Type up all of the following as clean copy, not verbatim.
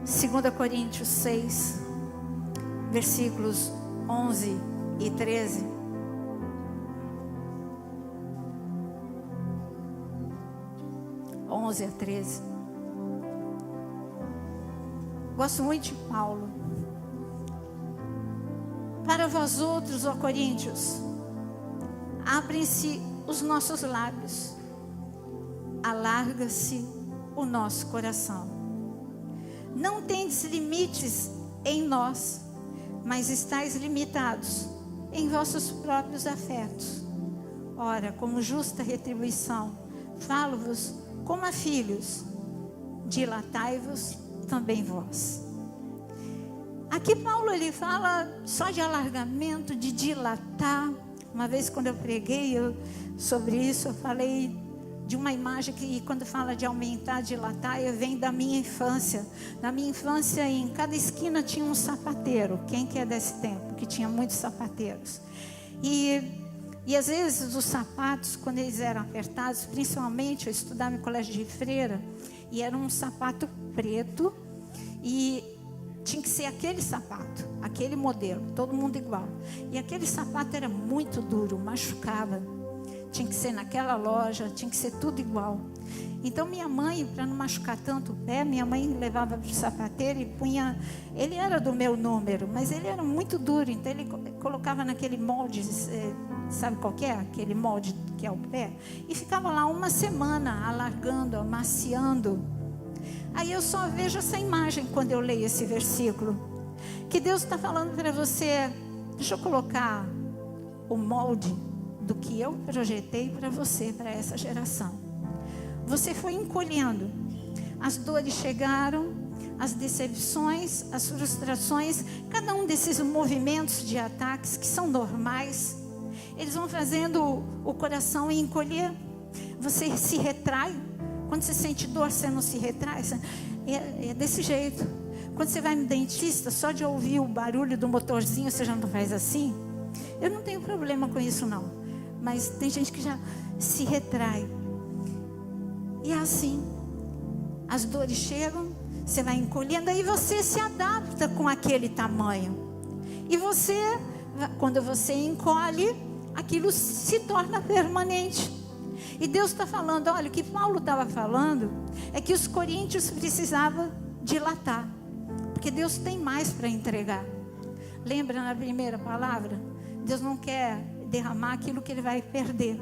2 Coríntios 6, versículos 11 e 13. (11 a 13). Gosto muito de Paulo. Para vós outros, ó Coríntios, abrem-se os nossos lábios, alarga-se o nosso coração. Não tendes limites em nós, mas estáis limitados em vossos próprios afetos. Ora, como justa retribuição, falo-vos como a filhos, dilatai-vos também vós. Aqui Paulo ele fala só de alargamento, de dilatar. Uma vez quando eu preguei sobre isso, eu falei de uma imagem que quando fala de aumentar, dilatar, vem da minha infância. Na minha infância, em cada esquina tinha um sapateiro. Quem que é desse tempo? Que tinha muitos sapateiros. E às vezes os sapatos, quando eles eram apertados, principalmente eu estudava em colégio de freira, e era um sapato preto, e tinha que ser aquele sapato, aquele modelo, todo mundo igual. E aquele sapato era muito duro, machucava. Tinha que ser naquela loja, tinha que ser tudo igual. Então minha mãe, para não machucar tanto o pé, minha mãe levava para o sapateiro e punha. Ele era do meu número, mas ele era muito duro, então ele colocava naquele molde, sabe qual que é? Aquele molde que é o pé, e ficava lá uma semana alargando, amaciando. Aí eu só vejo essa imagem quando eu leio esse versículo, que Deus está falando para você: deixa eu colocar o molde do que eu projetei para você, para essa geração. Você foi encolhendo, as dores chegaram, as decepções, as frustrações, cada um desses movimentos de ataques que são normais, eles vão fazendo o coração encolher. Você se retrai. Quando você sente dor, você não se retrai. É desse jeito. Quando você vai no dentista, só de ouvir o barulho do motorzinho, você já não faz assim. Eu não tenho problema com isso não, mas tem gente que já se retrai. E é assim, as dores chegam, você vai encolhendo, aí você se adapta com aquele tamanho. E você, quando você encolhe, aquilo se torna permanente. E Deus está falando, olha, o que Paulo estava falando é que os coríntios precisavam dilatar, porque Deus tem mais para entregar. Lembra na primeira palavra? Deus não quer derramar aquilo que ele vai perder.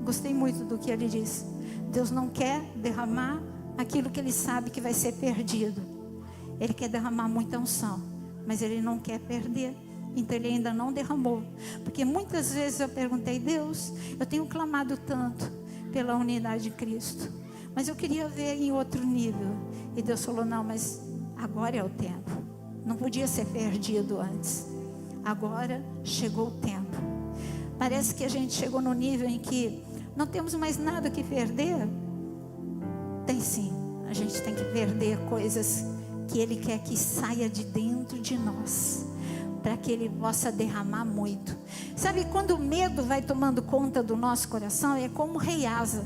Gostei muito do que ele disse. Deus não quer derramar aquilo que ele sabe que vai ser perdido. Ele quer derramar muita unção, mas ele não quer perder. Então ele ainda não derramou. Porque muitas vezes eu perguntei: Deus, eu tenho clamado tanto pela unidade de Cristo, mas eu queria ver em outro nível. E Deus falou: não, mas agora é o tempo. Não podia ser perdido antes. Agora chegou o tempo. Parece que a gente chegou no nível em que não temos mais nada que perder. Tem sim. A gente tem que perder coisas que Ele quer que saia de dentro de nós, para que Ele possa derramar muito. Sabe, quando o medo vai tomando conta do nosso coração, é como o rei Asa.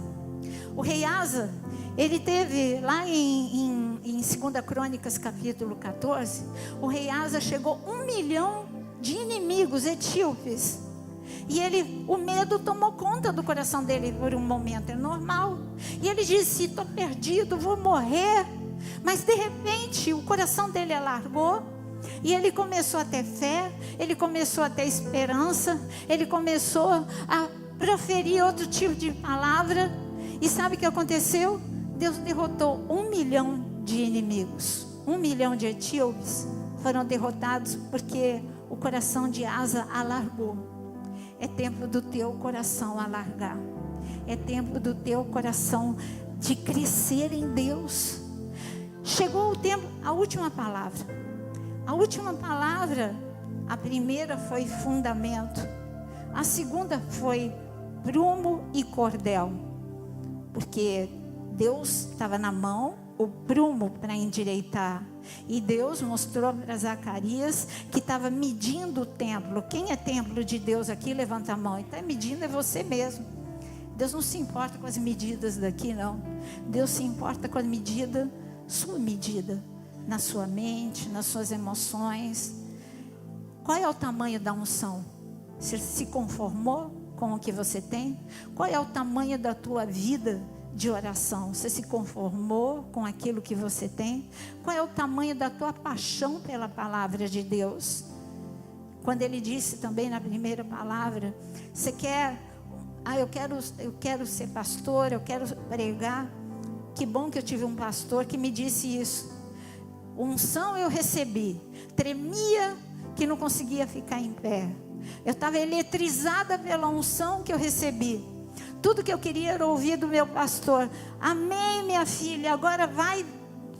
O rei Asa, ele teve lá em 2 Crônicas capítulo 14, o rei Asa chegou 1 milhão de inimigos etíopes. E o medo tomou conta do coração dele por um momento, é normal. E ele disse: estou perdido, vou morrer. Mas de repente o coração dele alargou. E ele começou a ter fé, ele começou a ter esperança, ele começou a proferir outro tipo de palavra. E sabe o que aconteceu? Deus derrotou 1 milhão de inimigos. 1 milhão de etíopes foram derrotados porque o coração de Asa alargou. É tempo do teu coração alargar. É tempo do teu coração de crescer em Deus. Chegou o tempo, a última palavra. A última palavra, a primeira foi fundamento. A segunda foi prumo e cordel. Porque Deus estava na mão, o prumo para endireitar. E Deus mostrou para Zacarias que estava medindo o templo. Quem é templo de Deus aqui? Levanta a mão. E está medindo é você mesmo. Deus não se importa com as medidas daqui, não. Deus se importa com a medida, sua medida. na sua mente, nas suas emoções. Qual é o tamanho da unção? Você se conformou com o que você tem? Qual é o tamanho da tua vida de oração? Você se conformou com aquilo que você tem? Qual é o tamanho da tua paixão pela palavra de Deus? Quando ele disse também na primeira palavra, você quer, eu quero ser pastor, eu quero pregar. Que bom que eu tive um pastor que me disse isso. Unção eu recebi, tremia que não conseguia ficar em pé. Eu estava eletrizada pela unção que eu recebi. Tudo que eu queria era ouvir do meu pastor: amém, minha filha, agora vai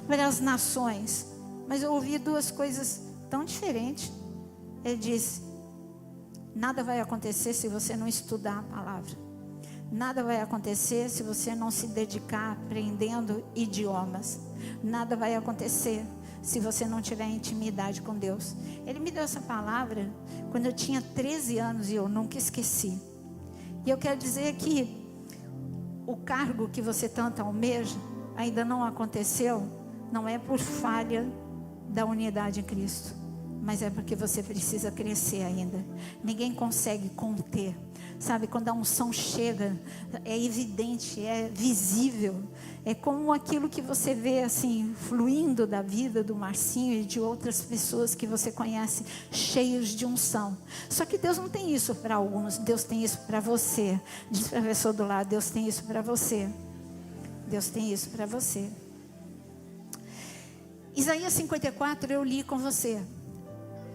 para as nações. Mas eu ouvi duas coisas tão diferentes. Ele disse: nada vai acontecer se você não estudar a palavra. Nada vai acontecer se você não se dedicar aprendendo idiomas. Nada vai acontecer se você não tiver intimidade com Deus. Ele me deu essa palavra quando eu tinha 13 anos e eu nunca esqueci. E eu quero dizer que o cargo que você tanto almeja ainda não aconteceu, não é por falha da unidade em Cristo, mas é porque você precisa crescer ainda. Ninguém consegue conter. Sabe, quando a unção chega, é evidente, é visível. É como aquilo que você vê assim, fluindo da vida do Marcinho e de outras pessoas que você conhece, cheios de unção. Só que Deus não tem isso para alguns, Deus tem isso para você. Diz para a pessoa do lado: Deus tem isso para você. Deus tem isso para você. Isaías 54 eu li com você.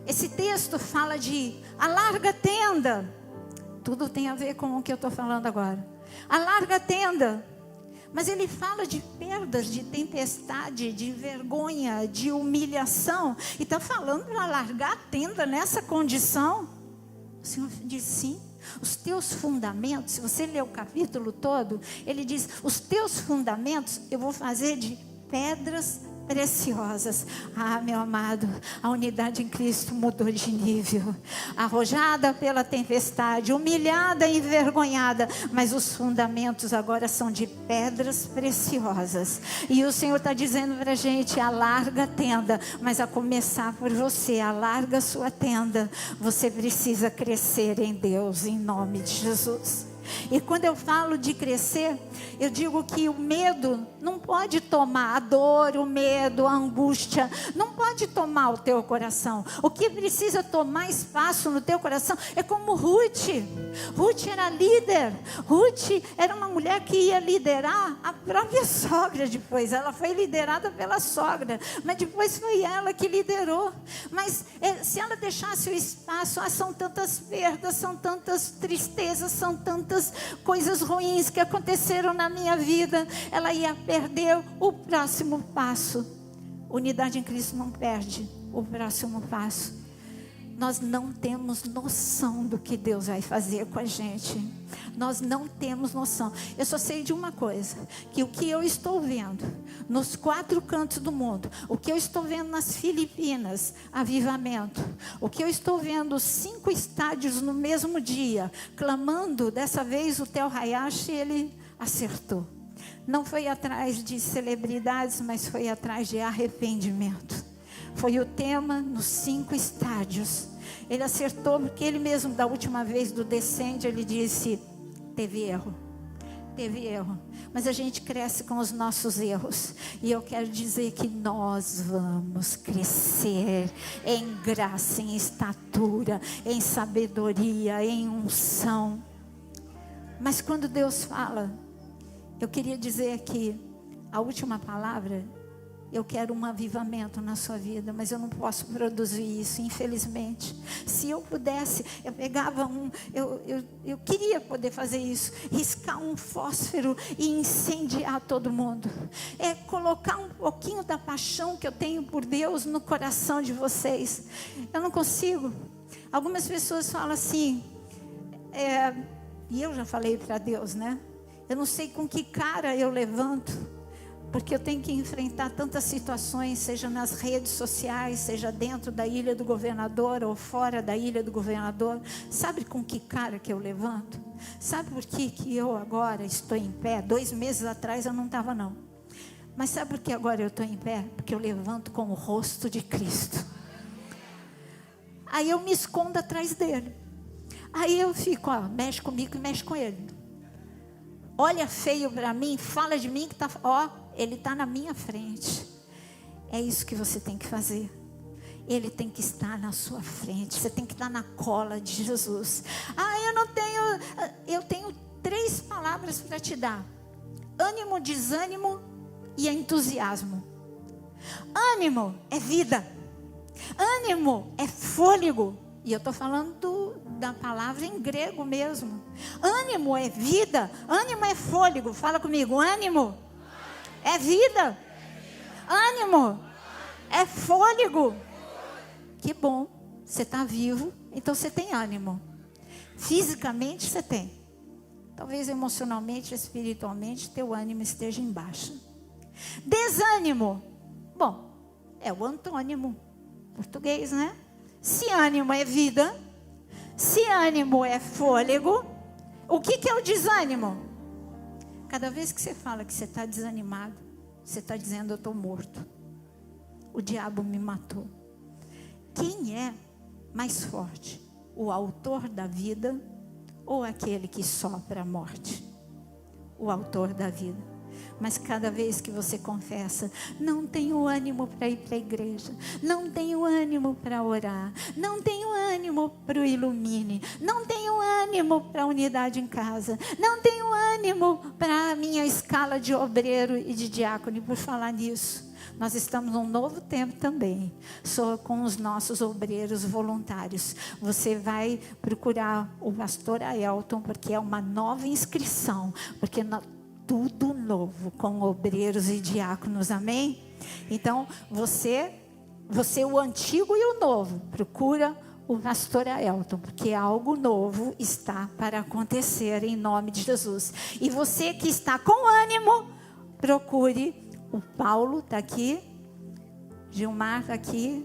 Esse texto fala de alarga a tenda. Tudo tem a ver com o que eu estou falando agora. Alarga a tenda. Mas ele fala de perdas, de tempestade, de vergonha, de humilhação. E está falando para alargar a tenda nessa condição. O Senhor diz sim. Os teus fundamentos, se você ler o capítulo todo, ele diz: os teus fundamentos eu vou fazer de pedras preciosas. Ah, meu amado, a unidade em Cristo mudou de nível. Arrojada pela tempestade, humilhada e envergonhada, mas os fundamentos agora são de pedras preciosas. E o Senhor está dizendo para a gente: alarga a tenda, mas a começar por você. Alarga a sua tenda. Você precisa crescer em Deus, em nome de Jesus. E quando eu falo de crescer, eu digo que o medo não pode tomar, a dor, o medo, a angústia, não pode tomar o teu coração. O que precisa tomar espaço no teu coração é como Ruth. Ruth era líder. Ruth era uma mulher que ia liderar a própria sogra depois. Ela foi liderada pela sogra, mas depois foi ela que liderou. Mas se ela deixasse o espaço, são tantas perdas, são tantas tristezas, são tantas coisas ruins que aconteceram na minha vida, ela ia perder o próximo passo. Unidade em Cristo não perde o próximo passo. Nós não temos noção do que Deus vai fazer com a gente. Nós não temos noção. Eu só sei de uma coisa: que o que eu estou vendo nos 4 cantos do mundo, o que eu estou vendo nas Filipinas, avivamento, o que eu estou vendo 5 estádios no mesmo dia, clamando, dessa vez o Theo Hayashi, ele acertou. Não foi atrás de celebridades, mas foi atrás de arrependimento. Foi o tema nos 5 estádios. Ele acertou porque ele mesmo, da última vez do Descende, ele disse: teve erro. Teve erro. Mas a gente cresce com os nossos erros. E eu quero dizer que nós vamos crescer em graça, em estatura, em sabedoria, em unção. Mas quando Deus fala, eu queria dizer que a última palavra: eu quero um avivamento na sua vida, mas eu não posso produzir isso, infelizmente. Se eu pudesse, eu pegava eu queria poder fazer isso, riscar um fósforo e incendiar todo mundo. É colocar um pouquinho da paixão que eu tenho por Deus no coração de vocês. Eu não consigo. Algumas pessoas falam assim, e eu já falei para Deus, né? Eu não sei com que cara eu levanto, porque eu tenho que enfrentar tantas situações, seja nas redes sociais, seja dentro da Ilha do Governador ou fora da Ilha do Governador. Sabe com que cara que eu levanto? Sabe por que eu agora estou em pé? 2 meses atrás eu não estava não. Mas sabe por que agora eu estou em pé? Porque eu levanto com o rosto de Cristo. Aí eu me escondo atrás dele. Aí eu fico, ó, mexe comigo e mexe com ele. Olha feio para mim, fala de mim que tá, ó, ele está na minha frente. É isso que você tem que fazer. Ele tem que estar na sua frente. Você tem que estar na cola de Jesus. Eu tenho 3 palavras para te dar: ânimo, desânimo e entusiasmo. Ânimo é vida. Ânimo é fôlego. E eu estou falando da palavra em grego mesmo. Ânimo é vida. Ânimo é fôlego. Fala comigo. Ânimo é vida. Ânimo é fôlego. Que bom. Você está vivo. Então você tem ânimo. Fisicamente você tem. Talvez emocionalmente, espiritualmente, teu ânimo esteja em baixa. Desânimo. Bom, é o antônimo. Português, né? Se ânimo é vida, se ânimo é fôlego, o que é o desânimo? Cada vez que você fala que você está desanimado, você está dizendo: eu estou morto. O diabo me matou. Quem é mais forte? O autor da vida ou aquele que sopra a morte? O autor da vida. Mas cada vez que você confessa: não tenho ânimo para ir para a igreja, não tenho ânimo para orar, não tenho ânimo para o Ilumine, não tenho ânimo para a unidade em casa, não tenho ânimo para a minha escala de obreiro e de diácono. E por falar nisso, nós estamos num novo tempo também, só com os nossos obreiros voluntários. Você vai procurar o pastor Aelton, porque é uma nova inscrição, porque tudo novo com obreiros e diáconos, amém? Então, você o antigo e o novo, procura o pastor Aelton, porque algo novo está para acontecer em nome de Jesus. E você que está com ânimo, procure o Paulo, está aqui, Gilmar está aqui,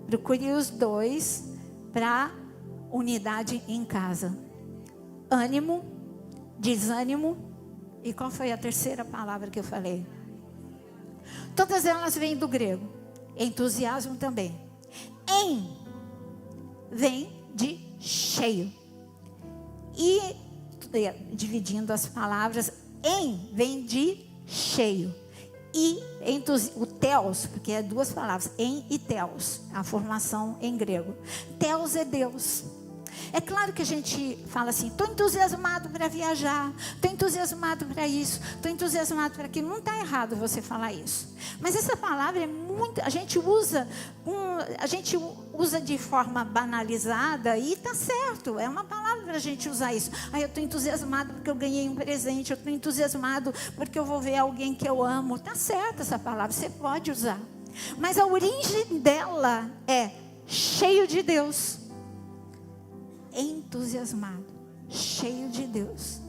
procure os 2 para unidade em casa. Ânimo, desânimo. E qual foi a terceira palavra que eu falei? Todas elas vêm do grego. Entusiasmo também. Em vem de cheio. E dividindo as palavras, em vem de cheio. E o teos, porque é 2 palavras, em e teos, a formação em grego. Teos é Deus. É claro que a gente fala assim: estou entusiasmado para viajar, estou entusiasmado para isso, estou entusiasmado para aquilo. Não está errado você falar isso. Mas essa palavra é muito, a gente usa de forma banalizada e está certo. É uma palavra para a gente usar isso. Eu estou entusiasmado porque eu ganhei um presente, eu estou entusiasmado porque eu vou ver alguém que eu amo. Está certo essa palavra, você pode usar. Mas a origem dela é cheio de Deus. Entusiasmado, cheio de Deus.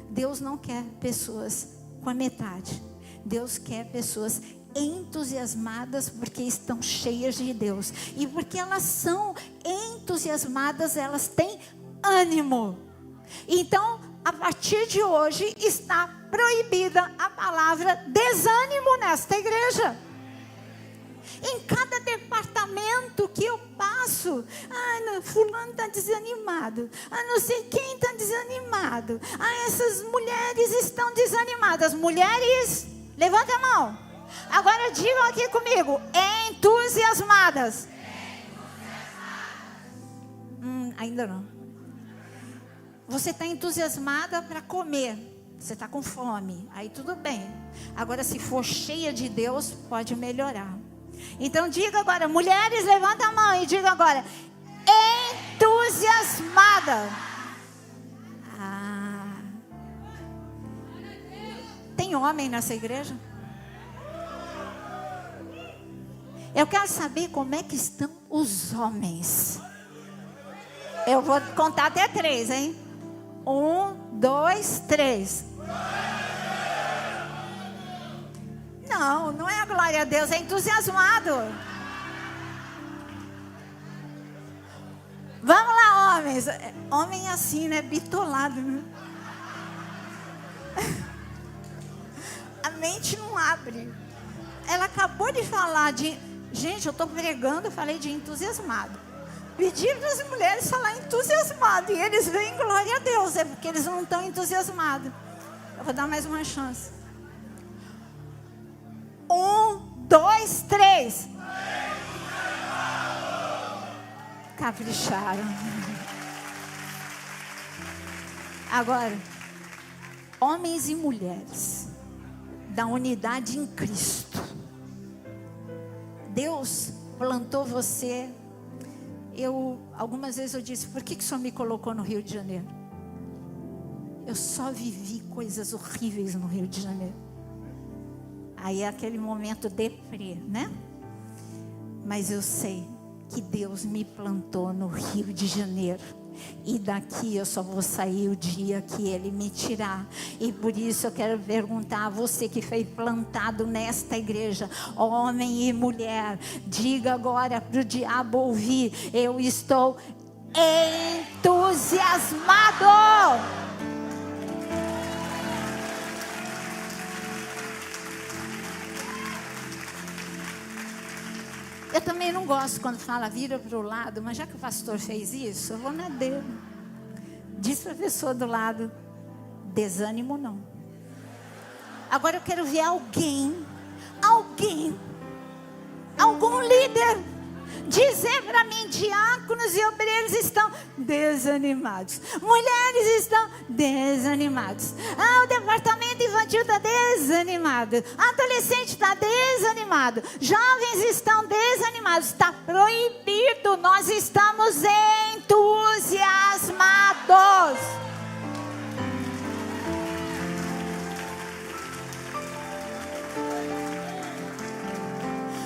Deus não quer pessoas com a metade. Deus quer pessoas entusiasmadas porque estão cheias de Deus. E porque elas são entusiasmadas, elas têm ânimo. Então, a partir de hoje está proibida a palavra desânimo nesta igreja. Em cada departamento que eu passo, fulano está desanimado, não sei quem está desanimado, essas mulheres estão desanimadas. Mulheres, levanta a mão. Agora digam aqui comigo: entusiasmadas. Ainda não. Você está entusiasmada para comer, você está com fome, aí tudo bem. Agora, se for cheia de Deus, pode melhorar. Então diga agora: mulheres, levanta a mão e diga agora: entusiasmada. Tem homem nessa igreja? Eu quero saber como é que estão os homens. Eu vou contar até 3, hein? 1, 2, 3. Não é a glória a Deus, é entusiasmado. Vamos lá, homens. Homem assim, né? Bitolado, né? mente não abre. Ela acabou de falar de... Gente, eu estou pregando, eu falei de entusiasmado. Pediram para as mulheres falar entusiasmado. E eles veem glória a Deus. É porque eles não estão entusiasmados. Eu vou dar mais uma chance. 1, 2, 3. Capricharam. Agora, homens e mulheres da unidade em Cristo. Deus plantou você. Algumas vezes eu disse, por que o Senhor me colocou no Rio de Janeiro? Eu só vivi coisas horríveis no Rio de Janeiro. Aí é aquele momento deprê, né? Mas eu sei que Deus me plantou no Rio de Janeiro. E daqui eu só vou sair o dia que Ele me tirar. E por isso eu quero perguntar a você que foi plantado nesta igreja, homem e mulher, diga agora para o diabo ouvir: eu estou entusiasmado. Eu também não gosto quando fala vira para o lado, mas já que o pastor fez isso, eu vou na dele. Diz para a pessoa do lado: desânimo não. Agora eu quero ver algum líder dizer para mim: diáconos e obreiros estão desanimados, mulheres estão desanimados, o departamento infantil está desanimado, adolescente está desanimado, jovens estão desanimados. Está proibido, nós estamos entusiasmados.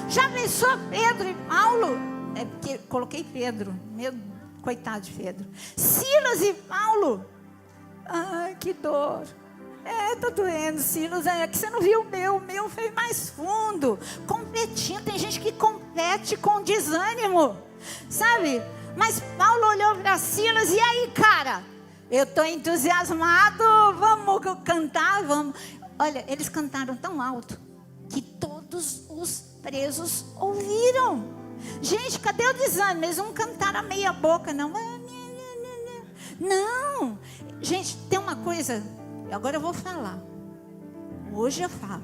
Já pensou Pedro e Paulo? É porque coloquei Pedro, meu coitado de Pedro. Silas e Paulo. Ai, que dor. Tá doendo, Silas. É que você não viu o meu foi mais fundo. Competindo, tem gente que compete com desânimo, sabe? Mas Paulo olhou para Silas: e aí, cara? Eu estou entusiasmado, vamos cantar, vamos. Olha, eles cantaram tão alto que todos os presos ouviram. Gente, cadê o desânimo? Eles não cantaram a meia boca, não. Não. Gente, tem uma coisa. Agora eu vou falar. Hoje eu falo.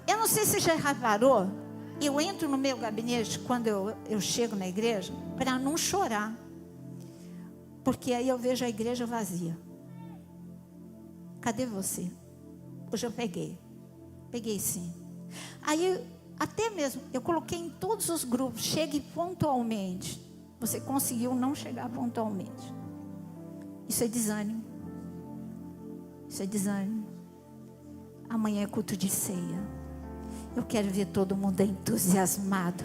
Eu não sei se já reparou. Eu entro no meu gabinete quando eu chego na igreja para não chorar. Porque aí eu vejo a igreja vazia. Cadê você? Hoje eu peguei sim. Aí, até mesmo, eu coloquei em todos os grupos: chegue pontualmente. Você conseguiu não chegar pontualmente. Isso é desânimo. Isso é desânimo. Amanhã é culto de ceia. Eu quero ver todo mundo entusiasmado.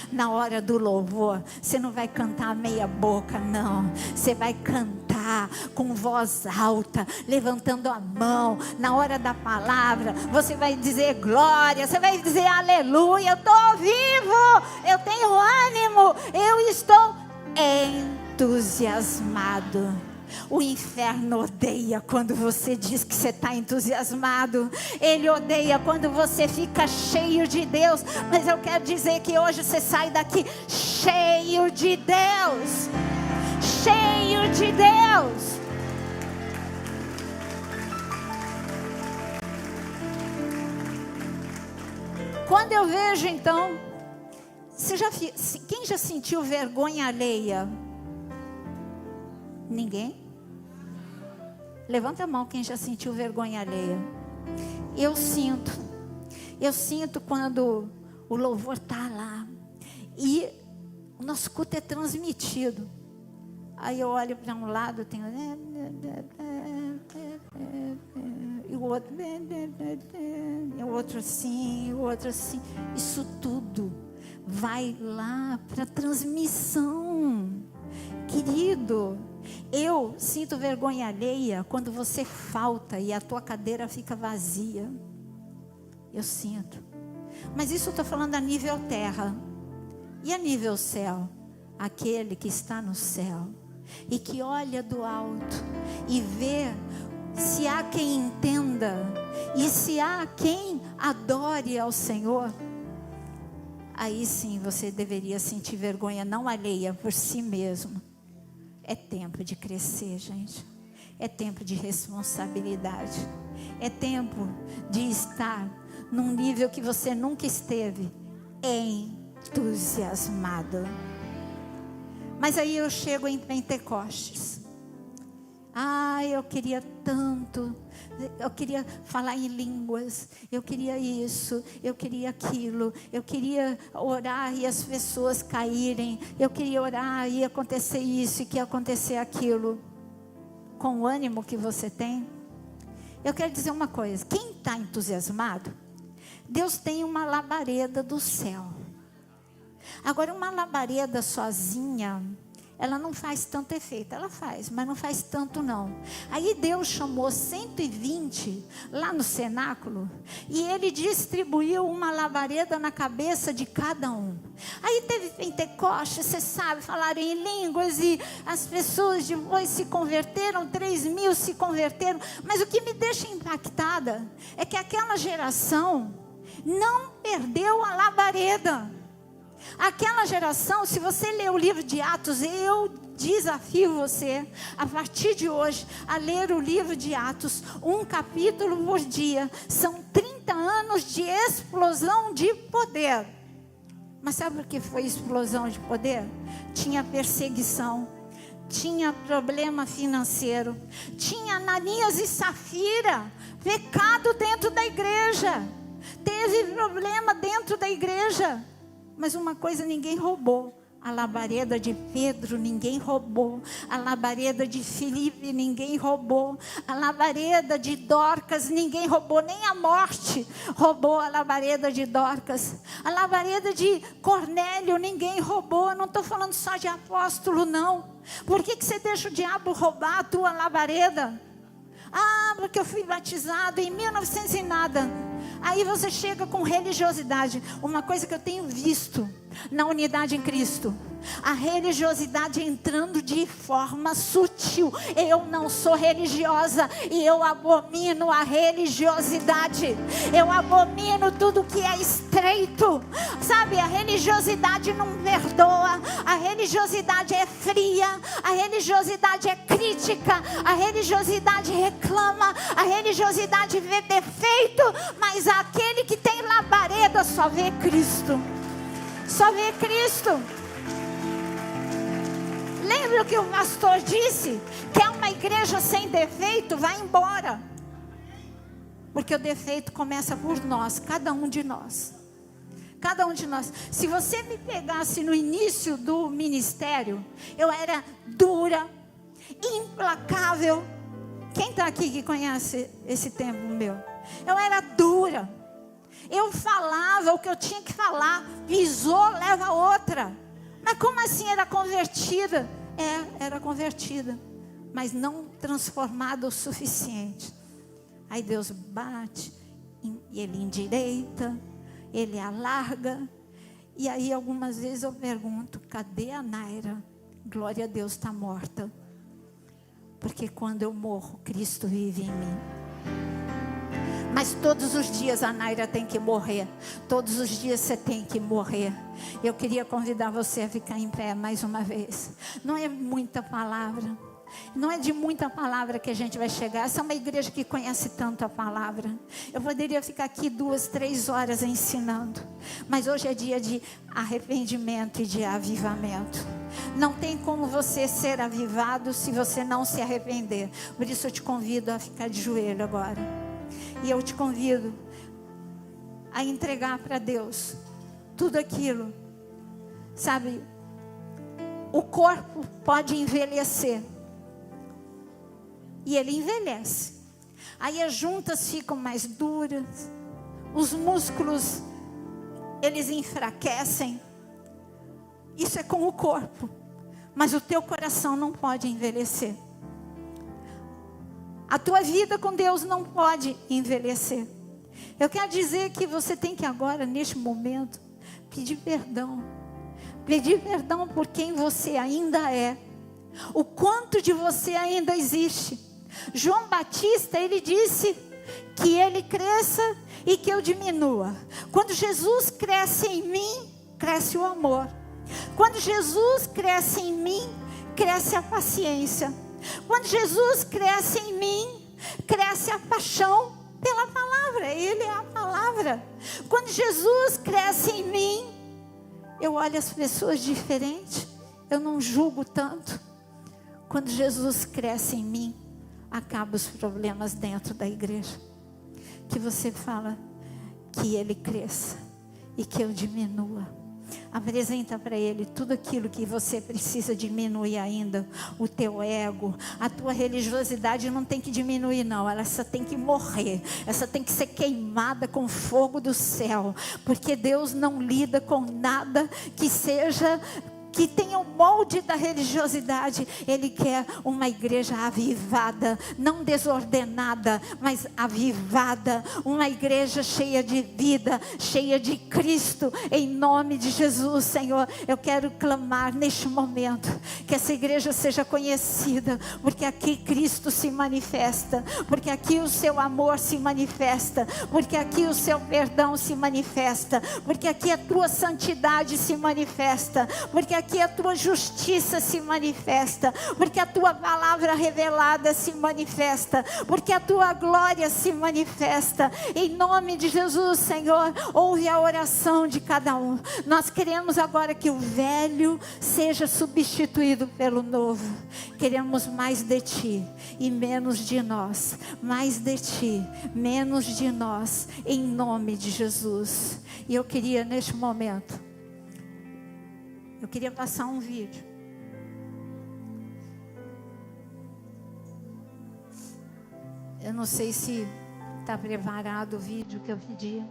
Na hora do louvor, você não vai cantar meia boca, não. Você vai cantar com voz alta, levantando a mão. Na hora da palavra, você vai dizer glória, você vai dizer aleluia. Eu estou vivo, eu tenho ânimo, eu estou entusiasmado. O inferno odeia quando você diz que você está entusiasmado. Ele odeia quando você fica cheio de Deus. Mas eu quero dizer que hoje você sai daqui cheio de Deus. Cheio de Deus. Quando eu vejo então, quem já sentiu vergonha alheia? Ninguém? Levanta a mão quem já sentiu vergonha alheia. Eu sinto quando o louvor está lá e o nosso culto é transmitido. Aí eu olho para um lado, tenho e o outro assim, e o outro assim. Isso tudo vai lá para transmissão, querido. Eu sinto vergonha alheia quando você falta e a tua cadeira fica vazia. Eu sinto. Mas isso eu estou falando a nível terra. E a nível céu? Aquele que está no céu e que olha do alto e vê se há quem entenda, e se há quem adore ao Senhor, aí sim você deveria sentir vergonha não alheia por si mesmo. É tempo de crescer, gente. É tempo de responsabilidade. É tempo de estar num nível que você nunca esteve, entusiasmado. Mas aí eu chego em Pentecostes. Eu queria tanto, eu queria falar em línguas, eu queria isso, eu queria aquilo, eu queria orar e as pessoas caírem, eu queria orar e acontecer isso e que ia acontecer aquilo. Com o ânimo que você tem, eu quero dizer uma coisa: quem está entusiasmado, Deus tem uma labareda do céu. Agora, uma labareda sozinha, ela não faz tanto efeito. Ela faz, mas não faz tanto não. Aí Deus chamou 120 lá no cenáculo, e Ele distribuiu uma labareda na cabeça de cada um. Aí teve Pentecostes, você sabe, falaram em línguas, e as pessoas depois se converteram, 3.000 se converteram. Mas o que me deixa impactada é que aquela geração não perdeu a labareda. Aquela geração, se você ler o livro de Atos, eu desafio você, a partir de hoje, a ler o livro de Atos, um capítulo por dia. São 30 anos de explosão de poder. Mas sabe o que foi explosão de poder? Tinha perseguição, tinha problema financeiro, tinha Ananias e Safira, pecado dentro da igreja, teve problema dentro da igreja. Mas uma coisa ninguém roubou: a labareda de Pedro ninguém roubou, a labareda de Filipe ninguém roubou, a labareda de Dorcas ninguém roubou, nem a morte roubou a labareda de Dorcas, a labareda de Cornélio ninguém roubou. Não estou falando só de apóstolo não. Por que você deixa o diabo roubar a tua labareda? Porque eu fui batizado em 1900 e nada. Aí você chega com religiosidade. Uma coisa que eu tenho visto na unidade em Cristo: a religiosidade entrando de forma sutil. Eu não sou religiosa e eu abomino a religiosidade. Eu abomino tudo que é estreito. Sabe, a religiosidade não perdoa. A religiosidade é fria. A religiosidade é crítica. A religiosidade reclama. A religiosidade vê defeito. Mas aquele que tem labareda só vê Cristo. Só vê Cristo. Lembra o que o pastor disse? Quer uma igreja sem defeito? Vai embora. Porque o defeito começa por nós, cada um de nós. Cada um de nós. Se você me pegasse no início do ministério, eu era dura, implacável. Quem está aqui que conhece esse tempo meu? Eu era dura. Eu falava o que eu tinha que falar. Pisou, leva outra. Mas como assim era convertida? Era convertida, mas não transformada o suficiente. Aí Deus bate, e Ele endireita, Ele alarga. E aí algumas vezes eu pergunto: cadê a Naira? Glória a Deus, está morta. Porque quando eu morro, Cristo vive em mim. Mas todos os dias a Naira tem que morrer. Todos os dias você tem que morrer. Eu queria convidar você a ficar em pé mais uma vez. Não é muita palavra. Não é de muita palavra que a gente vai chegar. Essa é uma igreja que conhece tanto a palavra. Eu poderia ficar aqui 2, 3 horas ensinando. Mas hoje é dia de arrependimento e de avivamento. Não tem como você ser avivado se você não se arrepender. Por isso eu te convido a ficar de joelho agora. E eu te convido a entregar para Deus tudo aquilo. Sabe, o corpo pode envelhecer. E ele envelhece. Aí as juntas ficam mais duras. Os músculos, eles enfraquecem. Isso é com o corpo. Mas o teu coração não pode envelhecer. A tua vida com Deus não pode envelhecer. Eu quero dizer que você tem que agora, neste momento, pedir perdão. Pedir perdão por quem você ainda é. O quanto de você ainda existe. João Batista, ele disse que ele cresça e que eu diminua. Quando Jesus cresce em mim, cresce o amor. Quando Jesus cresce em mim, cresce a paciência. Quando Jesus cresce em mim, cresce a paixão pela palavra. Ele é a palavra. Quando Jesus cresce em mim, eu olho as pessoas diferente, eu não julgo tanto. Quando Jesus cresce em mim, acaba os problemas dentro da igreja. Que você fala que ele cresça e que eu diminua. Apresenta para ele tudo aquilo que você precisa diminuir ainda. O teu ego, a tua religiosidade não tem que diminuir não. Ela só tem que morrer. Essa tem que ser queimada com fogo do céu. Porque Deus não lida com nada que seja... que tenha o molde da religiosidade. Ele quer uma igreja avivada, não desordenada, mas avivada, uma igreja cheia de vida, cheia de Cristo, em nome de Jesus. Senhor, eu quero clamar neste momento, que essa igreja seja conhecida, porque aqui Cristo se manifesta, porque aqui o seu amor se manifesta, porque aqui o seu perdão se manifesta, porque aqui a tua santidade se manifesta, porque aqui a tua justiça se manifesta, porque a tua palavra revelada se manifesta, porque a tua glória se manifesta. Em nome de Jesus, Senhor, ouve a oração de cada um. Nós queremos agora que o velho seja substituído pelo novo. Queremos mais de ti e menos de nós. Mais de ti, menos de nós, em nome de Jesus. E eu queria neste momento, eu queria passar um vídeo. Eu não sei se está preparado o vídeo que eu pedi.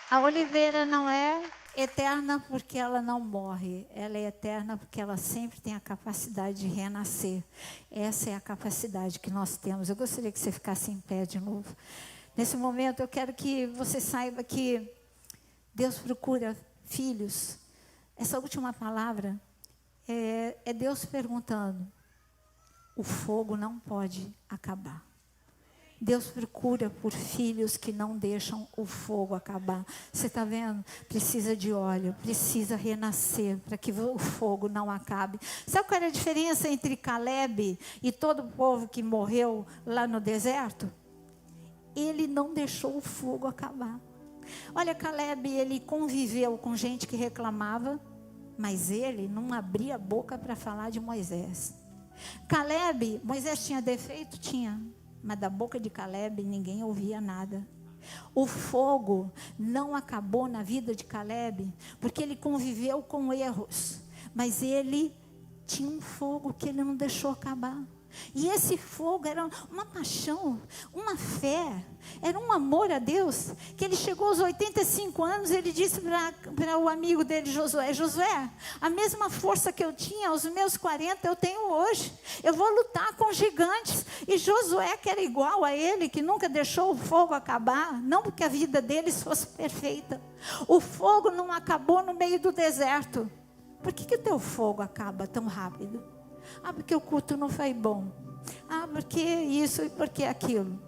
A oliveira não é eterna porque ela não morre. Ela é eterna porque ela sempre tem a capacidade de renascer. Essa é a capacidade que nós temos. Eu gostaria que você ficasse em pé de novo. Nesse momento eu quero que você saiba que Deus procura filhos. Essa última palavra é Deus perguntando. O fogo não pode acabar. Deus procura por filhos que não deixam o fogo acabar. Você está vendo? Precisa de óleo, precisa renascer para que o fogo não acabe. Sabe qual era a diferença entre Caleb e todo o povo que morreu lá no deserto? Ele não deixou o fogo acabar. Olha, Caleb, ele conviveu com gente que reclamava, mas ele não abria a boca para falar de Moisés. Caleb, Moisés tinha defeito? Tinha. Mas da boca de Caleb ninguém ouvia nada. O fogo não acabou na vida de Caleb, porque ele conviveu com erros. Mas ele tinha um fogo que ele não deixou acabar. E esse fogo era uma paixão, uma fé, era um amor a Deus, que ele chegou aos 85 anos, ele disse para o amigo dele, Josué, Josué, a mesma força que eu tinha aos meus 40, eu tenho hoje, eu vou lutar com gigantes. E Josué, que era igual a ele, que nunca deixou o fogo acabar, não porque a vida deles fosse perfeita, o fogo não acabou no meio do deserto. Por que o teu fogo acaba tão rápido? Ah, porque o culto não foi bom. Ah, porque isso e porque aquilo.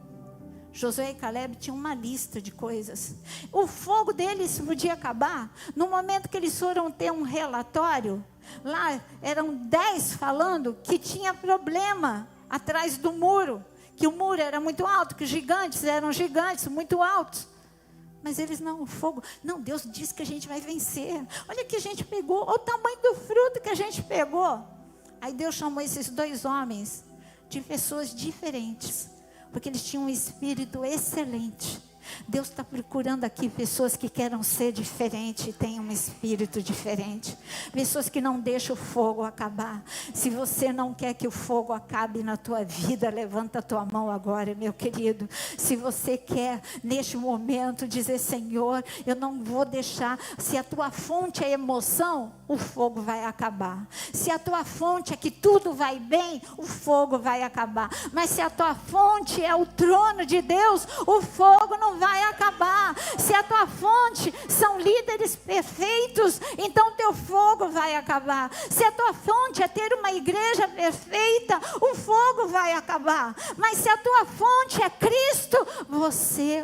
Josué e Caleb tinham uma lista de coisas. O fogo deles podia acabar no momento que eles foram ter um relatório. Lá eram 10 falando que tinha problema atrás do muro, que o muro era muito alto, que os gigantes eram gigantes muito altos. Mas eles não, o fogo, não, Deus disse que a gente vai vencer. Olha que a gente pegou, olha o tamanho do fruto que a gente pegou. Aí Deus chamou esses 2 homens de pessoas diferentes, porque eles tinham um espírito excelente. Deus está procurando aqui pessoas que queiram ser diferentes, tenham um espírito diferente, pessoas que não deixam o fogo acabar. Se você não quer que o fogo acabe na tua vida, levanta a tua mão agora, meu querido. Se você quer neste momento dizer, Senhor, eu não vou deixar. Se a tua fonte é emoção, o fogo vai acabar. Se a tua fonte é que tudo vai bem, o fogo vai acabar. Mas se a tua fonte é o trono de Deus, o fogo não vai acabar. Se a tua fonte são líderes perfeitos, então teu fogo vai acabar. Se a tua fonte é ter uma igreja perfeita, o fogo vai acabar. Mas se a tua fonte é Cristo,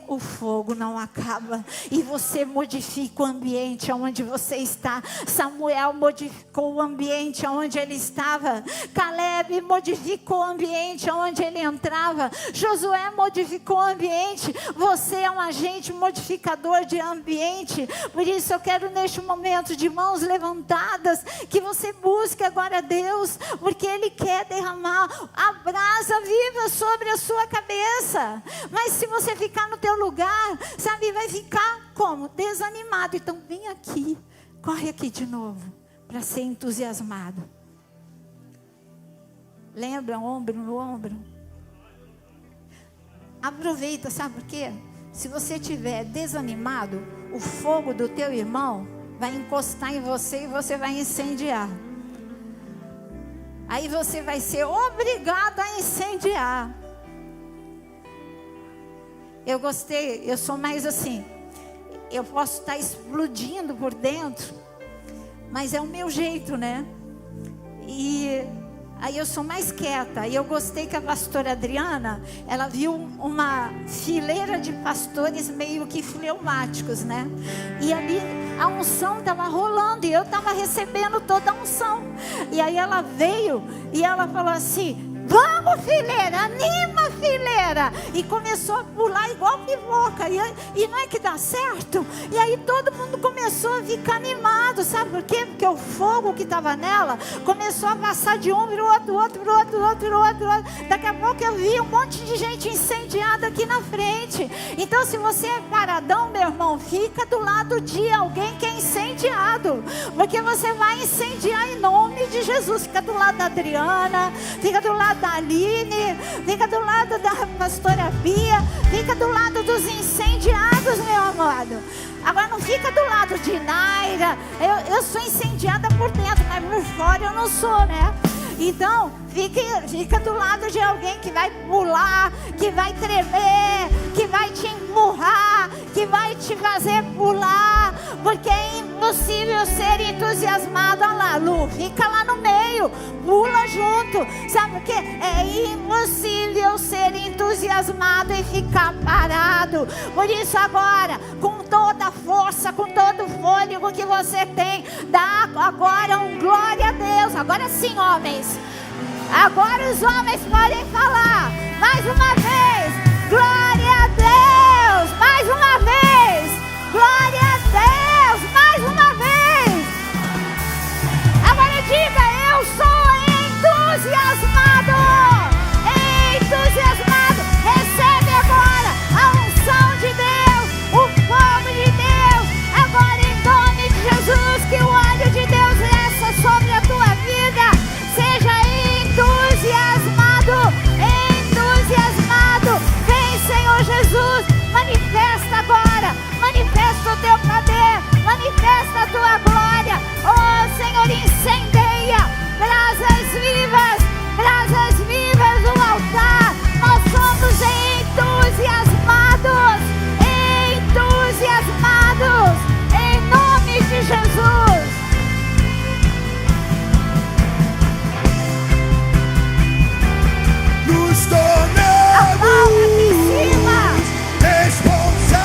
o fogo não acaba. E você modifica o ambiente onde você está. Samuel modificou o ambiente onde ele estava. Caleb modificou o ambiente onde ele entrava. Josué modificou o ambiente. Você é um agente modificador de ambiente. Por isso eu quero neste momento de mãos levantadas que você busque agora a Deus, porque Ele quer derramar a brasa viva sobre a sua cabeça. Mas se você ficar no teu lugar, sabe, vai ficar como? Desanimado. Então vem aqui, corre aqui de novo, para ser entusiasmado. Lembra, ombro no ombro. Aproveita, sabe por quê? Se você estiver desanimado, o fogo do teu irmão vai encostar em você e você vai incendiar. Aí você vai ser obrigado a incendiar. Eu gostei, eu sou mais assim. Eu posso estar explodindo por dentro, mas é o meu jeito, né? E aí eu sou mais quieta. E eu gostei que a pastora Adriana, ela viu uma fileira de pastores meio que fleumáticos, né? E ali a unção estava rolando e eu estava recebendo toda a unção. E aí ela veio e ela falou assim: vamos, fileira, anima, fileira. E começou a pular igual pipoca. E não é que dá certo? E aí todo mundo começou a ficar animado. Sabe por quê? Porque o fogo que estava nela começou a passar de um para o outro. Daqui a pouco eu vi um monte de gente incendiada aqui na frente. Então se você é paradão, meu irmão, fica do lado de alguém que é incendiado, porque você vai incendiar em nome de Jesus. Fica do lado da Adriana, fica do lado da Aline, fica do lado da pastora Bia, fica do lado dos incendiados, meu amado. Agora não fica do lado de Naira. Eu sou incendiada por dentro, mas por fora eu não sou, né? Então fica do lado de alguém que vai pular, que vai tremer, que vai te empurrar, que vai te fazer pular, porque é impossível ser entusiasmado. Olha lá, Lu, fica lá no meio, pula junto. Sabe por quê? É impossível ser entusiasmado e ficar parado. Por isso agora, com toda a força, com todo o fôlego que você tem, dá agora um glória a Deus. Agora sim, homens. Agora os homens podem falar. Mais uma vez, glória a Deus. Mais uma vez, glória a Deus. Mais uma vez. Agora diga: eu sou entusiasmado. Entusiasmado. Recebe agora a unção de Deus, o fogo de Deus. Agora em nome de Jesus, que o óleo de Deus desça sobre a tua vida. Seja entusiasmado. o teu poder, manifesta a tua glória. Oh Senhor, incendeia, brasas vivas no altar. Nós somos entusiasmados, em nome de Jesus. Nos tornamos responsáveis.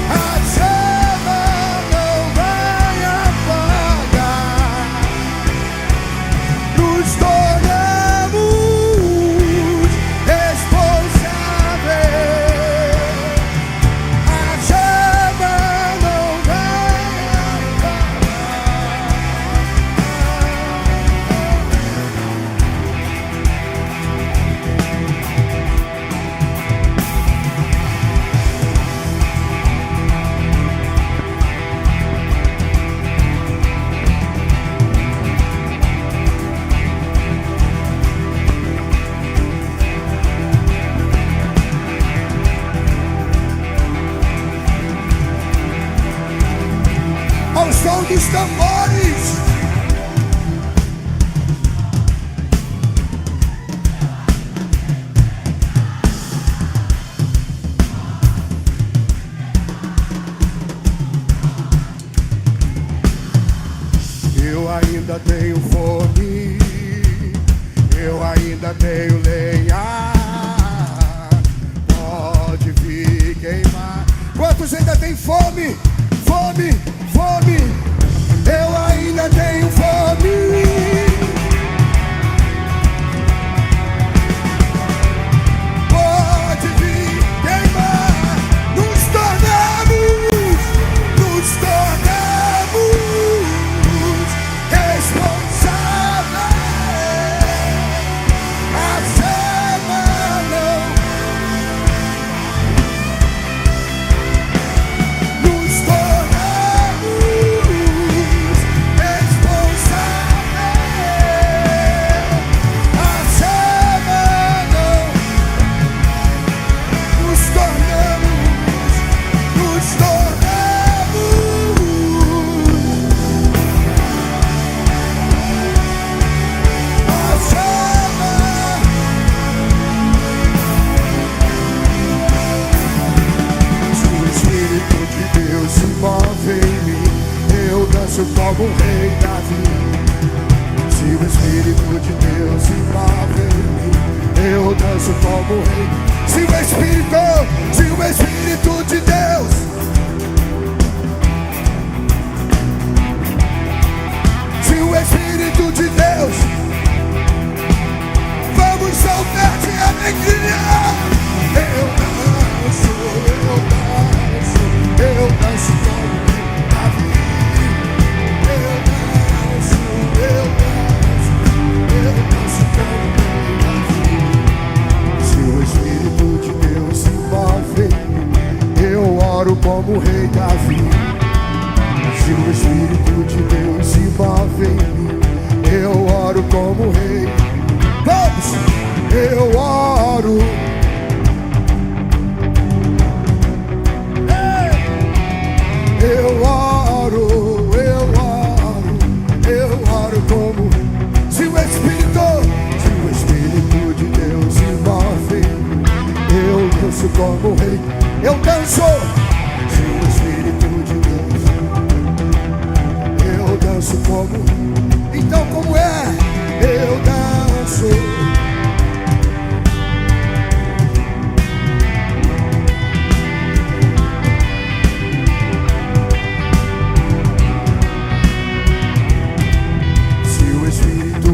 A chama não vai apagar. Nos tornamos responsáveis. A chama não vai apagar. Ao som dos tambores, eu ainda tenho fome, eu ainda tenho lenha, pode vir queimar. Quantos ainda tem fome? Fome, fome, eu ainda tenho fome. Pode vir queimar. Nos tornamos responsáveis. A chama não. Nos tornamos como o rei Davi. Se o Espírito de Deus se move em mim, eu danço como o rei. Se o Espírito de Deus, se o Espírito de Deus, vamos soltar de alegria. Eu danço como o rei Davi. Eu danço como o rei Davi. Se o Espírito de Deus se move, eu oro como o rei Davi. Se o Espírito de Deus se move, eu oro como o rei. Vamos! Eu oro. Eu oro como. Se o Espírito de Deus se move, eu danço como o rei. Eu danço. Se o Espírito de Deus, eu danço como. Então como é? Eu danço.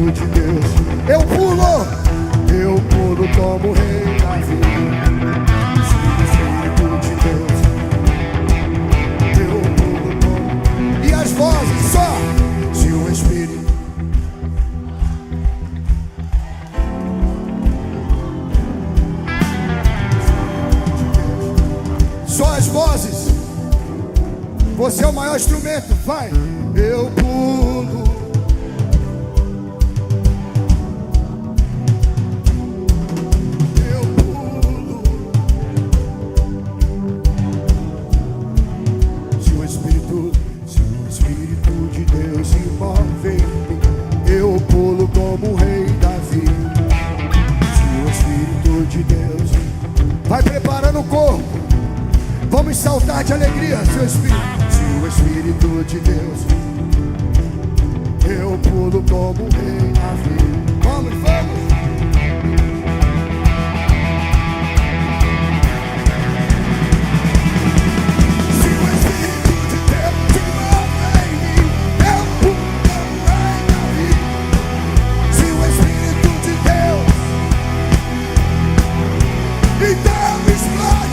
De Deus, eu pulo como o rei Davi. Se o Espírito de Deus, eu pulo como. E as vozes só. Se o Espírito, só as vozes. Você é o maior instrumento, vai. Eu pulo. Vamos saltar de alegria, seu Espírito. Se o Espírito de Deus, eu pulo como um rei na vida. Vamos, vamos. Se o Espírito de Deus se move em mim, eu pulo como um rei na vida. Se o Espírito de Deus, então explode.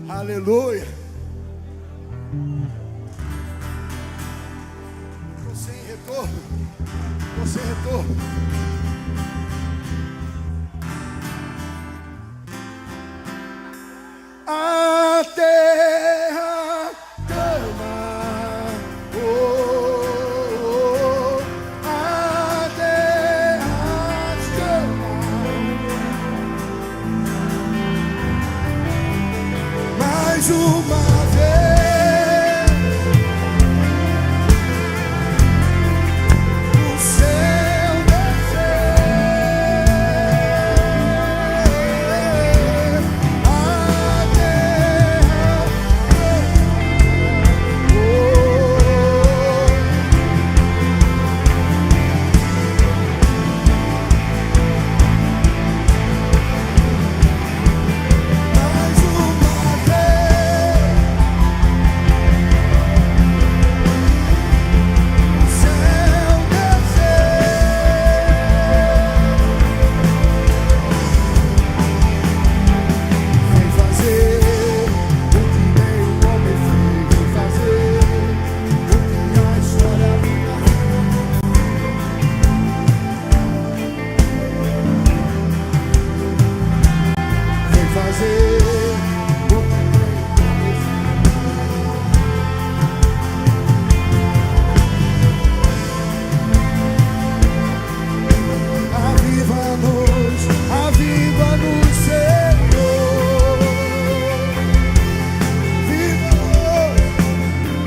Aleluia. Estou sem retorno. Estou sem retorno. A terra clama, oh, oh, a terra clama. Mais uma vez, o céu descer, a terra oh, mais uma vez, o céu descer. Vem fazer o que nenhum homem fez. Vem fazer o que a história nunca fez. Vem fazer o que nenhum homem fez. Aviva-nos, aviva-nos, Senhor.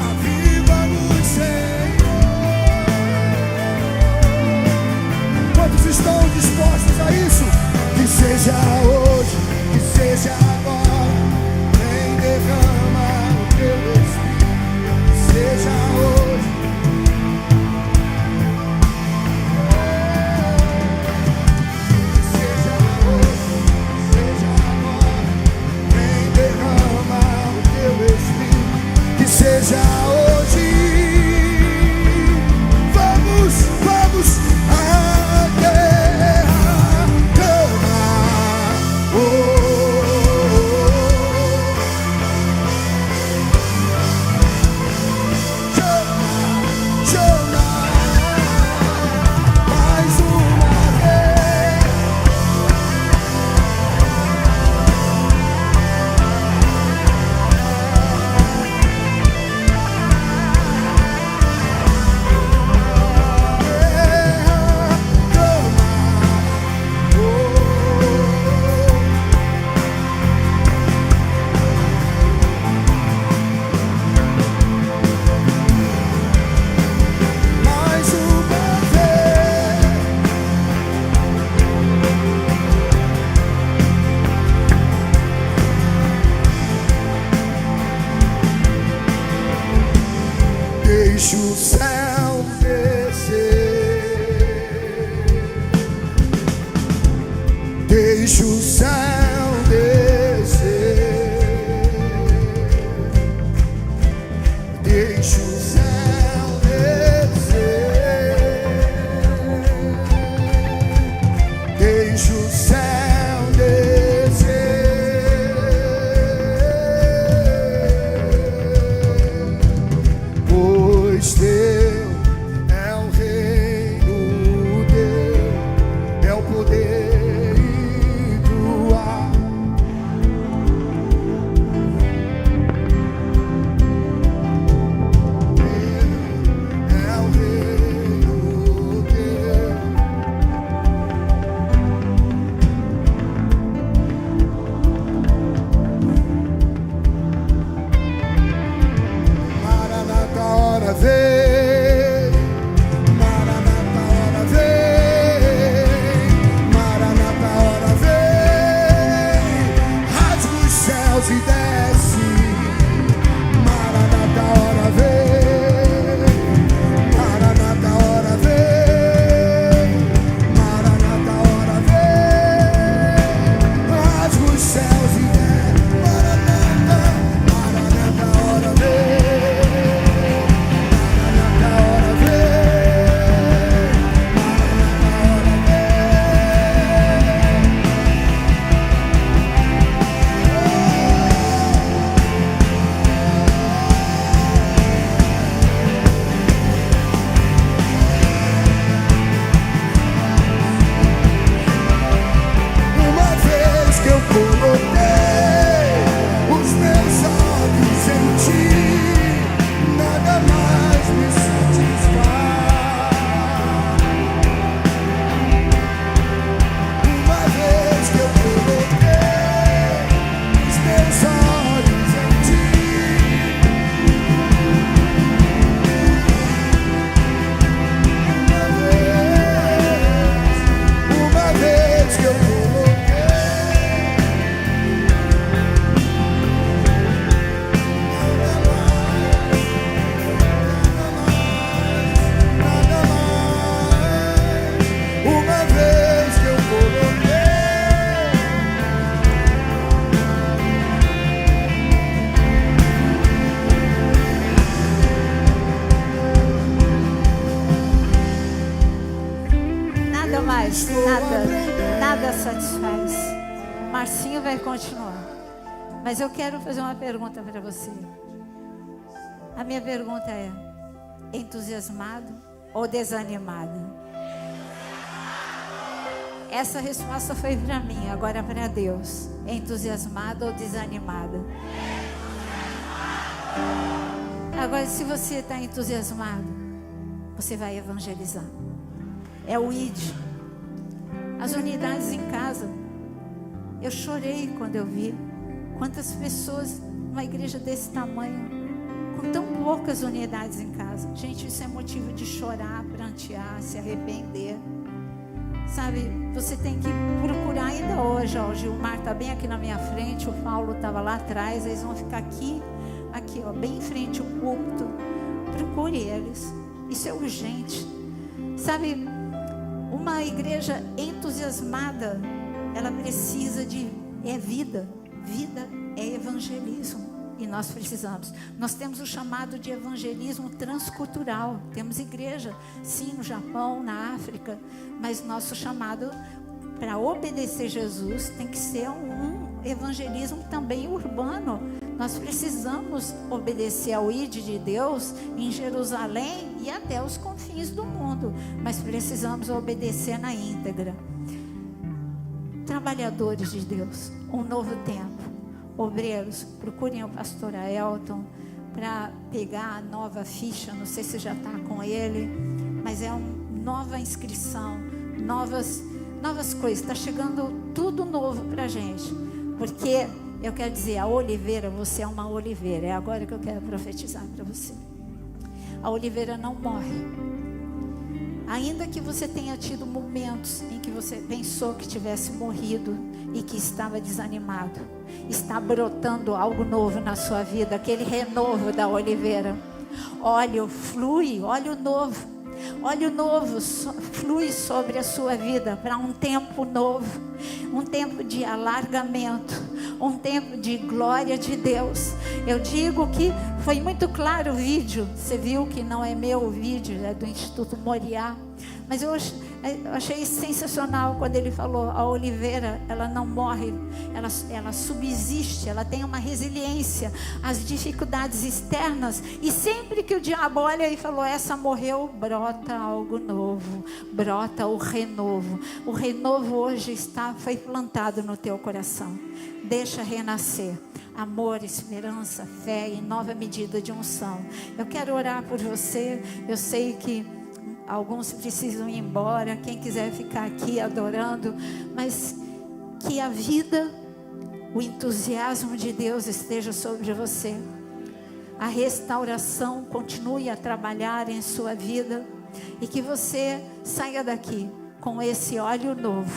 Aviva-nos, Senhor. Quantos estão dispostos a isso? Que seja hoje, que seja agora. Vem, derrama o teu Espírito. Que seja hoje. Que seja hoje, que seja agora. Vem, derrama o teu Espírito. Que seja hoje. Vamos, vamos. A terra clama, oh, oh, oh. Chama, chama. Mais uma vez. Mais uma vez. Deixa o céu descer. Deixa o céu descer. Deixa o céu descer. deixa o céu descer, pois teu é o reino, teu é o poder e tua. É o reino teu. Maranata, hora vem. Maranata, hora vem. Maranata, hora vem. Rasga os céus e desce. Maranata, hora vem. Maranata, hora vem. Maranata, hora vem. Rasga os céus e desce. Maranata, Maranata, hora vem. Maranata, hora vem. Uma vez que eu coloquei os meus olhos em ti, nada mais me satisfaz. Uma vez que eu coloquei os meus olhos em ti, uma vez que eu coloquei. Nada mais, uma vez que eu coloquei. Nada mais, nada satisfaz. Marcinho vai continuar. Mas eu quero fazer uma pergunta para você. A minha pergunta é: entusiasmado ou desanimado? Essa resposta foi para mim, agora para Deus. Entusiasmado ou desanimado? Agora, se você está entusiasmado, você vai evangelizar. É o ID. As unidades em casa. Eu chorei quando eu vi quantas pessoas numa igreja desse tamanho, com tão poucas unidades em casa. Gente, isso é motivo de chorar, prantear, se arrepender. Sabe, você tem que procurar ainda hoje. Ó, o Gilmar está bem aqui na minha frente, o Paulo estava lá atrás. Eles vão ficar aqui, ó, bem em frente ao púlpito. Procure eles. Isso é urgente. Sabe, uma igreja entusiasmada, ela precisa de vida. Vida é evangelismo. E nós precisamos. Nós temos o chamado de evangelismo transcultural. Temos igreja, sim, no Japão, na África. Mas nosso chamado para obedecer Jesus tem que ser um evangelismo também urbano. Nós precisamos obedecer ao ID de Deus em Jerusalém e até os confins do mundo. Mas precisamos obedecer na íntegra. Trabalhadores de Deus, um novo tempo. Obreiros, procurem o pastor Aelton para pegar a nova ficha. Não sei se já está com ele, mas é uma nova inscrição, novas coisas. Está chegando tudo novo para a gente, porque eu quero dizer, a oliveira, você é uma oliveira. É agora que eu quero profetizar para você. A oliveira não morre. Ainda que você tenha tido momentos em que você pensou que tivesse morrido e que estava desanimado, está brotando algo novo na sua vida, aquele renovo da oliveira. Óleo flui, óleo novo flui sobre a sua vida para um tempo novo, um tempo de alargamento, um tempo de glória de Deus. Eu digo que foi muito claro o vídeo. Você viu que não é meu vídeo, é do Instituto Moriá. Mas eu achei sensacional quando ele falou: a oliveira, ela não morre, ela subsiste, ela tem uma resiliência às dificuldades externas. E sempre que o diabo olha e falou: essa morreu, brota algo novo, brota o renovo. O renovo hoje foi plantado no teu coração. Deixa renascer amor, esperança, fé e nova medida de unção. Eu quero orar por você. Eu sei que alguns precisam ir embora, quem quiser ficar aqui adorando, mas que a vida, o entusiasmo de Deus esteja sobre você. A restauração continue a trabalhar em sua vida e que você saia daqui com esse óleo novo,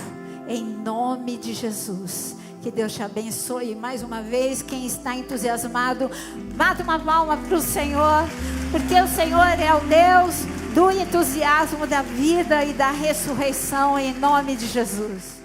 em nome de Jesus. Que Deus te abençoe. Mais uma vez, quem está entusiasmado, bata uma palma para o Senhor, porque o Senhor é o Deus do entusiasmo, da vida e da ressurreição, em nome de Jesus.